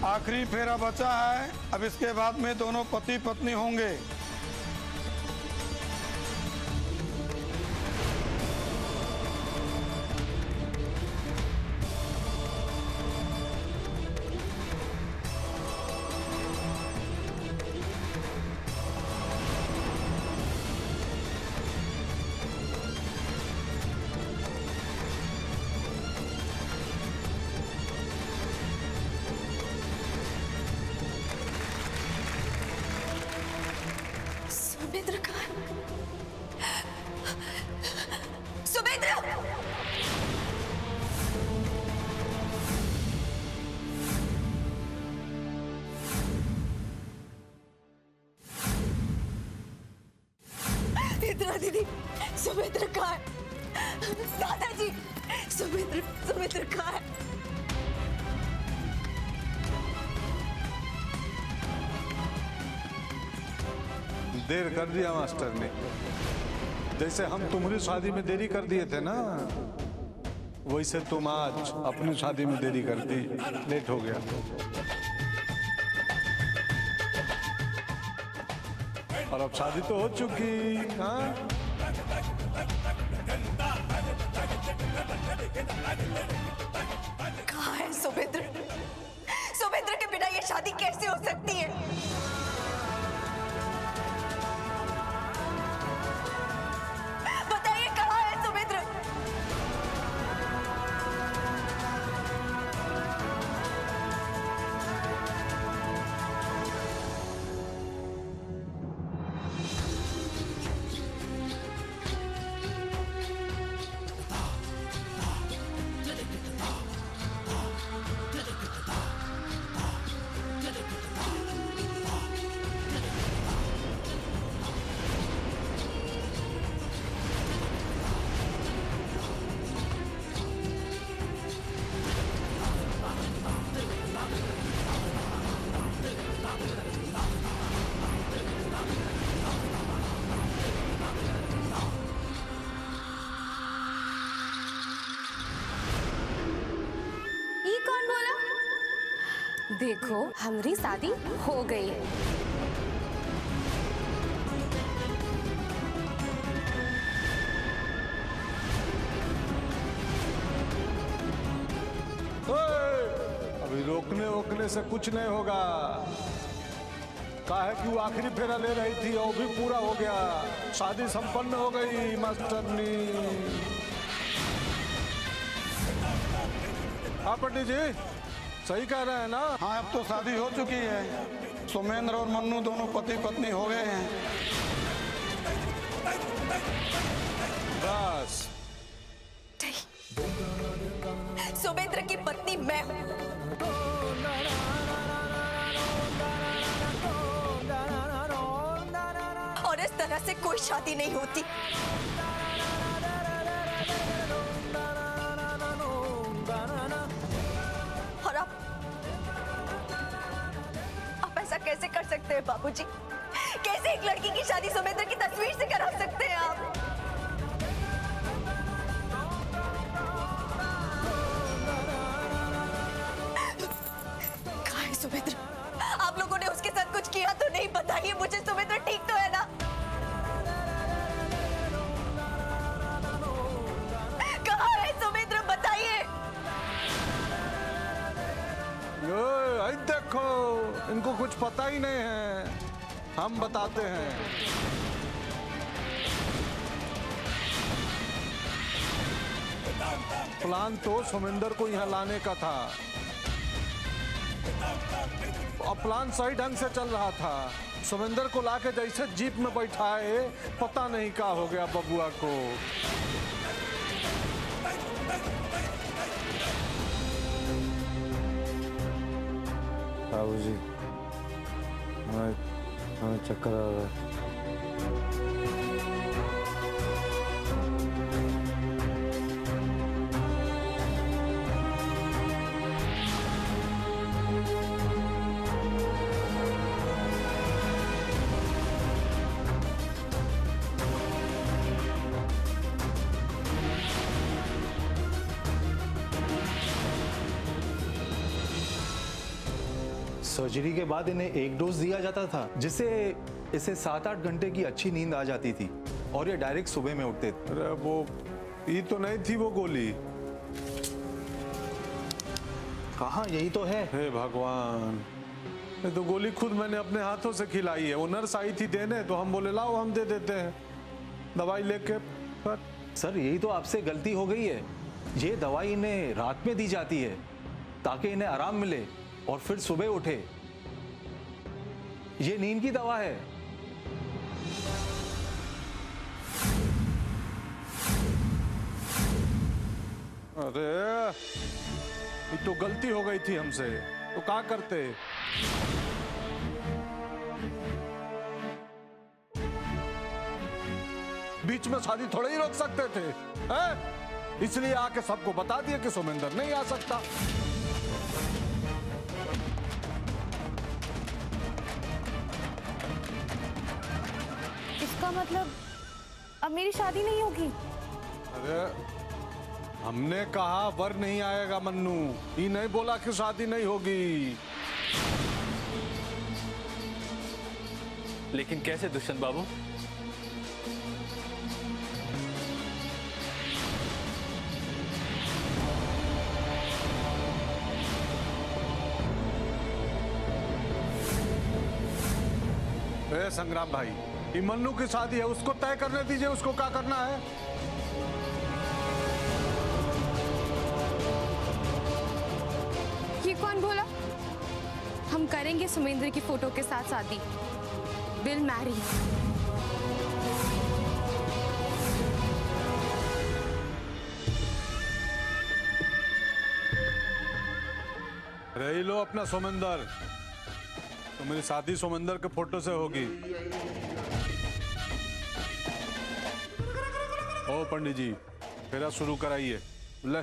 आखिरी फेरा बचा है। अब इसके बाद में दोनों पति पत्नी होंगे। सुमित्र कहाँ? सुमित्र! इंदिरा दीदी, सुमित्र कहाँ है? दादाजी, सुमित्र कहाँ है? देर कर दिया मास्टर ने। जैसे हम तुम्हारी शादी में देरी कर दिए थे ना, वैसे तुम आज अपनी शादी में देरी कर दी, लेट हो गया। और अब शादी तो हो चुकी। हाँ, कहाँ है सुमित्र? सुमित्र के बिना ये शादी कैसे हो सकती है? बताइए कहाँ है सुमित्र? ये कौन बोला? देखो हमारी शादी हो गई है। अभी रोकने वोकने से कुछ नहीं होगा। काहे कि वो आखिरी फेरा ले रही थी और भी पूरा हो गया। शादी संपन्न हो गई मास्टरनी। हाँ पंडित जी, सही कह रहे हैं ना? हाँ, अब तो शादी हो चुकी है। सोमेंद्र और मन्नू दोनों पति पत्नी हो गए हैं। बस सुमित्र की पत्नी मैं हूँ। और इस तरह से कोई शादी नहीं होती। और आप ऐसा कैसे कर सकते हैं बाबूजी? कैसे एक लड़की की शादी सुमित्र की तस्वीर से करा सकते हैं आप? कहाँ है सुमित्र? आप लोगों ने उसके साथ कुछ किया तो नहीं? बताइए मुझे, सुमित्र ठीक तो है ना? कहाँ है सुमित्र? बताइए। देखो, इनको कुछ पता ही नहीं है। हम बताते हैं। प्लान तो सोमेंद्र को यहाँ लाने का था और प्लान सही ढंग से चल रहा था। सोमेंद्र को लाके जैसे जीप में बैठाए, पता नहीं क्या हो गया बबुआ को। बाबूजी, हमें चक्कर आ रहा है। सर्जरी के बाद इन्हें एक डोज दिया जाता था जिससे इसे 7-8 घंटे की अच्छी नींद आ जाती थी और ये डायरेक्ट सुबह में उठते थे। अरे वो ये तो नहीं थी वो गोली। कहाँ, यही तो है। हे भगवान, ये तो गोली खुद मैंने अपने हाथों से खिलाई है। वो नर्स आई थी देने, तो हम बोले लाओ हम दे देते हैं दवाई लेके। पर सर यही तो आपसे गलती हो गई है। ये दवाई इन्हें रात में दी जाती है ताकि इन्हें आराम मिले और फिर सुबह उठे। ये नींद की दवा है। अरे ये तो गलती हो गई थी हमसे, तो क्या करते। बीच में शादी थोड़े ही रोक सकते थे, हैं? इसलिए आके सबको बता दिया कि सोमेंद्र नहीं आ सकता। इसका मतलब अब मेरी शादी नहीं होगी? अरे हमने कहा वर नहीं आएगा मन्नू, ये नहीं बोला कि शादी नहीं होगी। लेकिन कैसे दुष्यंत बाबू? ए संग्राम भाई, ये मन्नू की शादी है, उसको तय करने दीजिए उसको क्या करना है। ये कौन बोला? हम करेंगे सुमेंद्र की फोटो के साथ शादी। Will marry. रही लो अपना सोमेंद्र, तो मेरी शादी सोमेंद्र के फोटो से होगी। ओ पंडित जी, फेरा शुरू कराइए। ले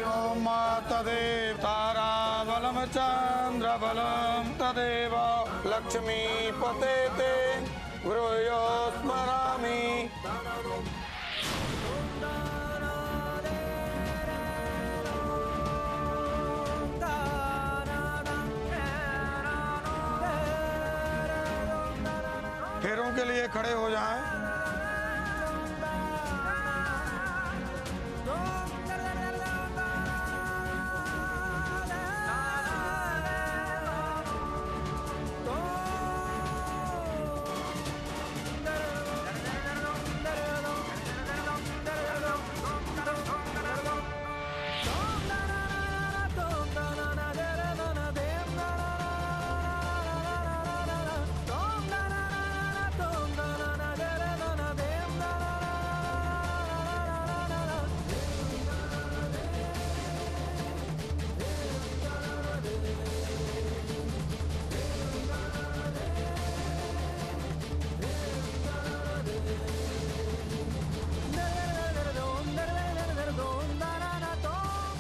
ओम तदेव तारा बलम चंद्र बलम तदेव लक्ष्मी पते ते गुरुयो स्मरामि। फेरों के लिए खड़े हो जाएं।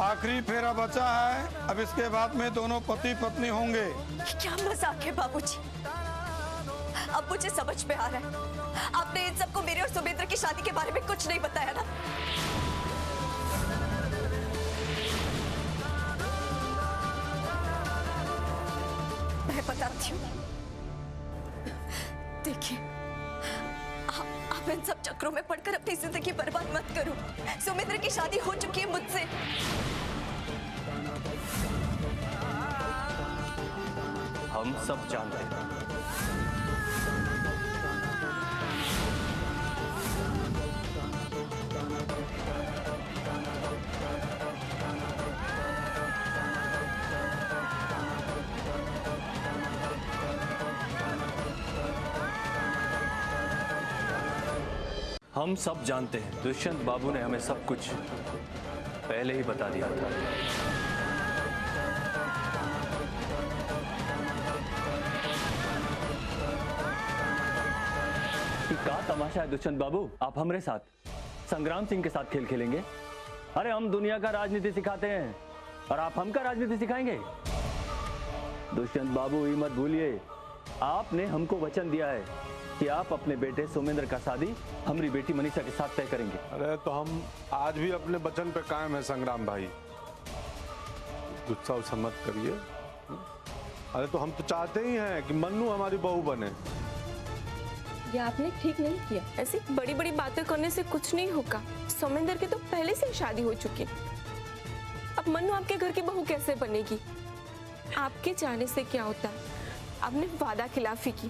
आखिरी फेरा बचा है, अब इसके बाद में दोनों पति पत्नी होंगे। क्या मजाक है बाबूजी? अब मुझे समझ में आ रहा है, आपने इन सबको मेरे और सुमेंद्र की शादी के बारे में कुछ नहीं बताया ना। मैं बताती हूँ। देखिए, आप इन सब चक्रों में पड़कर अपनी जिंदगी बर्बाद मत करो। सुमेंद्र की शादी हो चुकी है मुझसे। हम सब जानते हैं। हम सब जानते हैं, दुष्यंत बाबू ने हमें सब कुछ पहले ही बता दिया था। क्या तमाशा है दुष्यंत बाबू? आप हमारे साथ संग्राम सिंह के साथ खेल खेलेंगे? अरे हम दुनिया का राजनीति सिखाते हैं और आप हमका राजनीति सिखाएंगे? दुष्यंत बाबू ये मत भूलिए आपने हमको वचन दिया है कि आप अपने बेटे सोमेंद्र का शादी हमारी बेटी मनीषा के साथ तय करेंगे। अरे तो हम आज भी अपने वचन पे कायम है संग्राम भाई, गुस्सा उस्सा मत करिए। अरे तो हम तो चाहते ही हैं कि मन्नू हमारी बहू बने। ये आपने ठीक नहीं किया। ऐसी बड़ी बड़ी बातें करने से कुछ नहीं होगा। सोमेंद्र की तो पहले से ही शादी हो चुकी है। अब मन्नू आपके घर की बहू कैसे बनेगी? आपके जाने से क्या होता? आपने वादा खिलाफी की,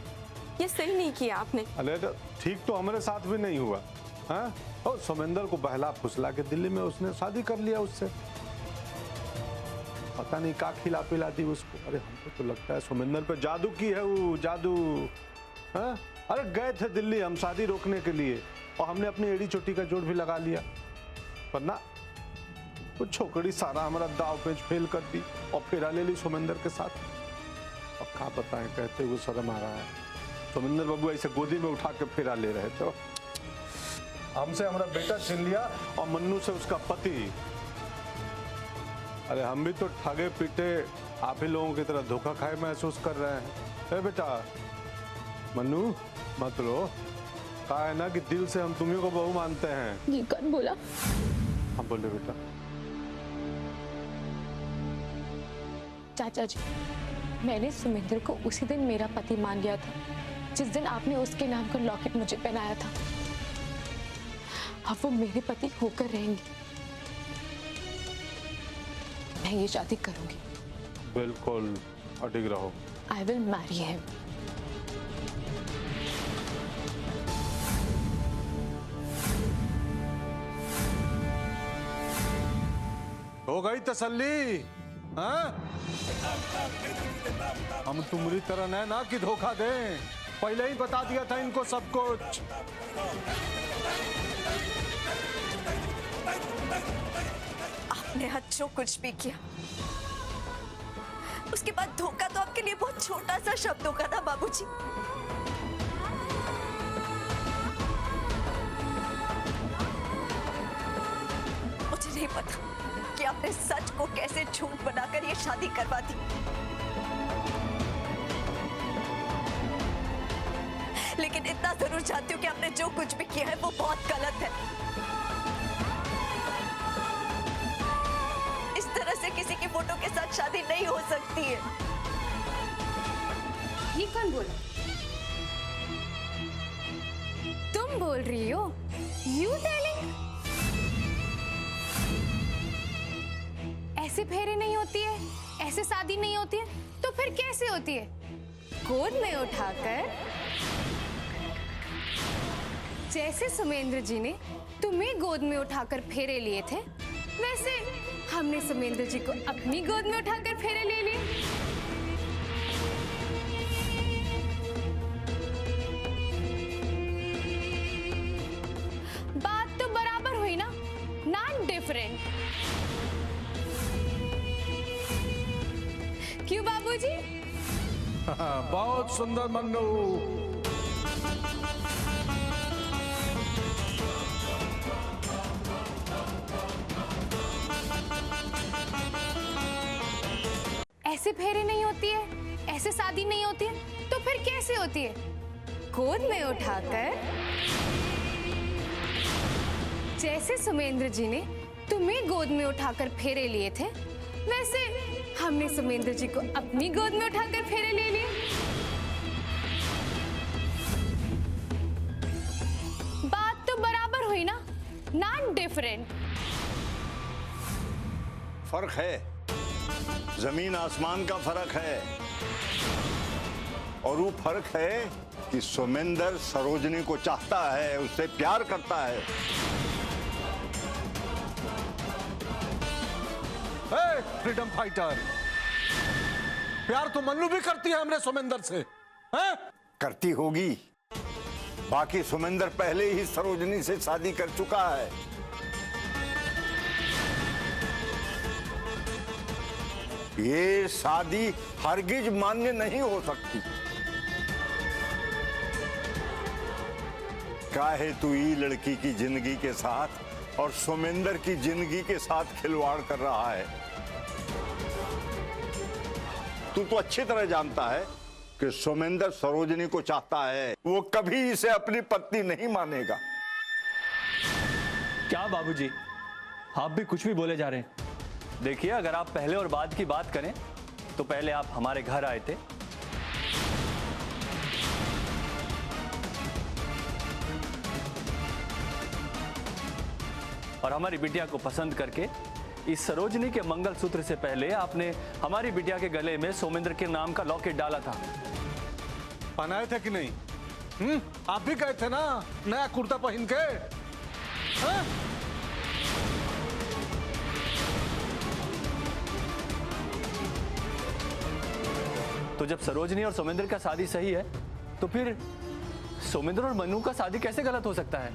ये सही नहीं किया आपने। अरे तो ठीक तो हमारे साथ भी नहीं हुआ है। और सोमेंद्र को बहला फुसला के दिल्ली में उसने शादी कर लिया उससे। पता नहीं क्या खिला पिला दी उसको। अरे हमको तो लगता है सोमेंद्र पे जादू की है वो, जादू। हाँ, अरे गए थे दिल्ली हम शादी रोकने के लिए और हमने अपनी एड़ी चोटी का जोड़ भी लगा लिया, पर ना वो छोकरी सारा हमारा दाव पेच फेल कर दी और फेरा ले ली सोमेंद्र के साथ। अब क्या बताएं, कहते हुए शर्म आ रहा है। सोमेंद्र बाबू ऐसे गोदी में उठा के फेरा ले रहे थे। हमसे हमारा बेटा छीन लिया और मन्नू से उसका पति। अरे हम भी तो ठगे पीटे आप ही लोगों की तरह धोखा खाए महसूस कर रहे हैं। ए बेटा मन्नू मत रो, कहा है ना कि दिल से हम तुम्ही को बहू मानते हैं। ये कौन बोला? हम बोले बेटा। चाचा जी, मैंने सुमेंद्र को उसी दिन मेरा पति मान लिया था जिस दिन आपने उसके नाम का लॉकेट मुझे पहनाया था। अब वो मेरे पति होकर रहेंगे। मैं ये शादी करूंगी। बिल्कुल अडिग रहो। I will marry him. हो गई तसल्ली? हाँ? हम तुम्हारी तरह न ना कि धोखा दें, पहले ही बता दिया था इनको सब कुछ। आपने आज जो कुछ भी किया उसके बाद धोखा तो आपके लिए बहुत छोटा सा शब्द होगा ना बाबूजी। मुझे नहीं पता कि आपने सच को कैसे झूठ बनाकर ये शादी करवा दी, लेकिन इतना जरूर जानती हूँ कि आपने जो कुछ भी किया है वो बहुत गलत है। इस तरह से किसी की फोटो के साथ शादी नहीं हो सकती है। ये कौन बोला? तुम बोल रही हो? You telling? ऐसे फेरे नहीं होती है, ऐसे शादी नहीं होती है, तो फिर कैसे होती है? गोद में उठाकर, जैसे सुमेंद्र जी ने तुम्हें गोद में उठाकर फेरे लिए थे, वैसे हमने सुमेंद्र जी को अपनी गोद में उठाकर फेरे ले लिए। बात तो बराबर हुई ना, नॉट डिफरेंट। क्यों बाबूजी? बहुत सुंदर मन्नू। ऐसे फेरे नहीं होती है, ऐसे शादी नहीं होती है, तो फिर कैसे होती है? गोद में उठाकर, जैसे सुमेंद्र जी ने तुम्हें गोद में उठाकर फेरे लिए थे, वैसे हमने सुमेंद्र जी को अपनी गोद में उठाकर फेरे ले लिए। बात तो बराबर हुई ना, नॉट डिफरेंट। फर्क है, जमीन आसमान का फर्क है। और वो फर्क है कि सोमेंद्र सरोजनी को चाहता है, उससे प्यार करता है। फ्रीडम फाइटर, प्यार तो मन्नू भी करती है हमरे सोमेंद्र से। हैं? करती होगी, बाकी सोमेंद्र पहले ही सरोजनी से शादी कर चुका है। ये शादी हरगिज मान्य नहीं हो सकती। काहे तू ई लड़की की जिंदगी के साथ और सोमेंद्र की जिंदगी के साथ खिलवाड़ कर रहा है। तू तो अच्छी तरह जानता है कि सोमेंद्र सरोजनी को चाहता है, वो कभी इसे अपनी पत्नी नहीं मानेगा। क्या बाबूजी, आप भी कुछ भी बोले जा रहे हैं। देखिए, अगर आप पहले और बाद की बात करें तो पहले आप हमारे घर आए थे, और हमारी बिटिया को पसंद करके इस सरोजनी के मंगलसूत्र से पहले आपने हमारी बिटिया के गले में सोमेंद्र के नाम का लॉकेट डाला था। पहनाए थे कि नहीं? आप भी गए थे ना नया कुर्ता पहन के? हाँ? तो जब सरोजनी और सोमेंद्र का शादी सही है, तो फिर सोमेंद्र और मनु का शादी कैसे गलत हो सकता है?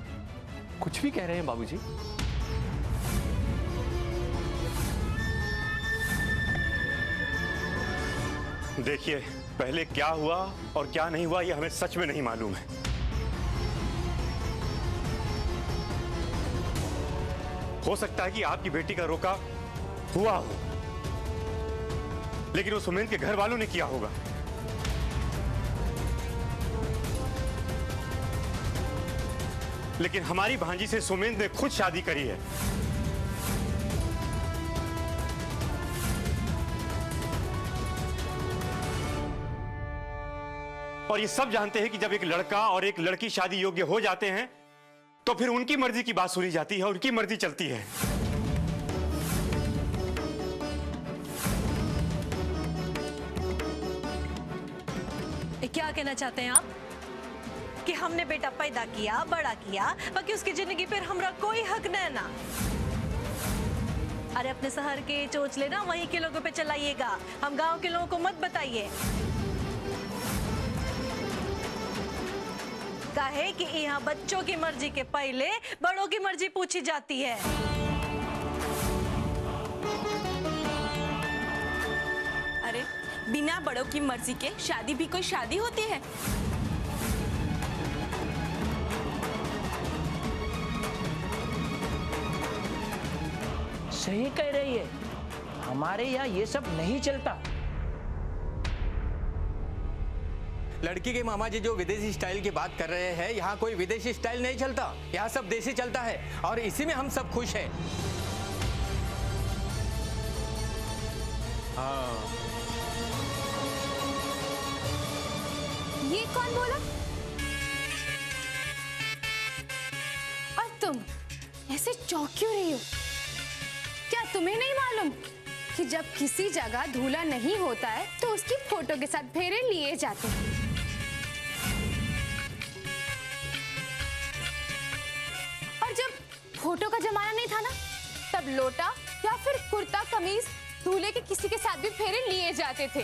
कुछ भी कह रहे हैं बाबूजी। देखिए, पहले क्या हुआ और क्या नहीं हुआ ये हमें सच में नहीं मालूम है। हो सकता है कि आपकी बेटी का रोका हुआ हो, लेकिन वो सुमेंद्र के घर वालों ने किया होगा। लेकिन हमारी भांजी से सुमेंद्र ने खुद शादी करी है। और ये सब जानते हैं कि जब एक लड़का और एक लड़की शादी योग्य हो जाते हैं तो फिर उनकी मर्जी की बात सुनी जाती है, उनकी मर्जी चलती है। क्या कहना चाहते हैं आप कि हमने बेटा पैदा किया, बड़ा किया, बाकी उसकी जिंदगी पर हमरा कोई हक नहीं ना? अरे अपने शहर के चोचले ना वहीं के लोगों पे चलाइएगा, हम गांव के लोगों को मत बताइए। काहे कि यहाँ बच्चों की मर्जी के पहले बड़ों की मर्जी पूछी जाती है। अरे बिना बड़ों की मर्जी के शादी भी कोई शादी होती है? सही कह रही है, हमारे यहाँ ये सब नहीं चलता। लड़की के मामा जी जो विदेशी स्टाइल की बात कर रहे हैं, यहाँ कोई विदेशी स्टाइल नहीं चलता, यहाँ सब देसी चलता है और इसी में हम सब खुश हैं। हाँ। ये कौन बोला? और तुम ऐसे चौंक क्यों रही हो? क्या तुम्हें नहीं मालूम कि जब किसी जगह दूल्हा नहीं होता है तो उसकी फोटो के साथ फेरे लिए जाते हैं? और जब फोटो का जमाना नहीं था ना, तब लोटा या फिर कुर्ता कमीज दूल्हे के किसी के साथ भी फेरे लिए जाते थे।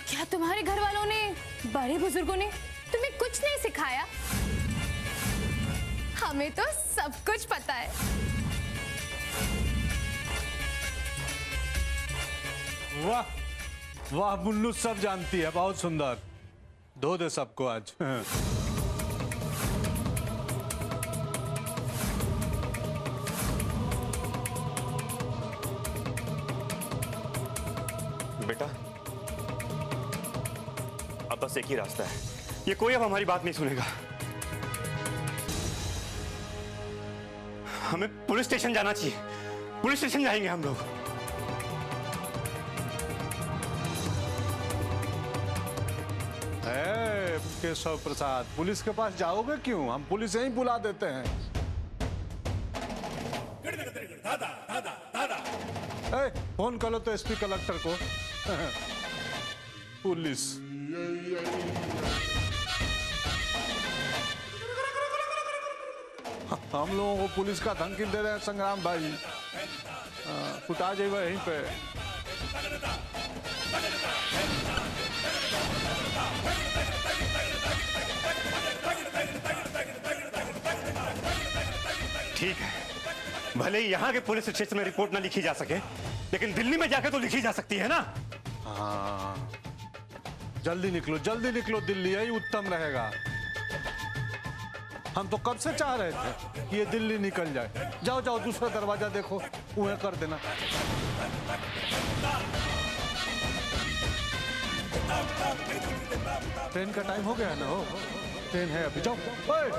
क्या तुम्हारे घर वालों ने, बड़े बुजुर्गों ने तुम्हें कुछ नहीं सिखाया? हमें तो सब कुछ पता है। वाह वाह मुन्नू, सब जानती है, बहुत सुंदर। धो दे सबको आज। बेटा, अब बस एक ही रास्ता है, ये कोई अब हमारी बात नहीं सुनेगा। हमें पुलिस स्टेशन जाना चाहिए, पुलिस स्टेशन जाएंगे हम लोग। केशव प्रसाद, पुलिस के पास जाओगे क्यों? हम पुलिस यहीं बुला देते हैं। फोन करो तो एसपी कलेक्टर को। पुलिस हम लोगों को पुलिस का धमकी दे रहे हैं संग्राम भाई। कुछ आ जाइए यहीं पे। ठीक है, भले ही यहाँ के पुलिस स्टेशन में रिपोर्ट ना लिखी जा सके, लेकिन दिल्ली में जाकर तो लिखी जा सकती है ना। हाँ, जल्दी निकलो दिल्ली, यही उत्तम रहेगा। हम तो कब से चाह रहे थे कि ये दिल्ली निकल जाए। जाओ जाओ दूसरा दरवाजा देखो, वह कर देना। ट्रेन का टाइम हो गया है ना? हो ट्रेन है अभी, जाओ। ओए,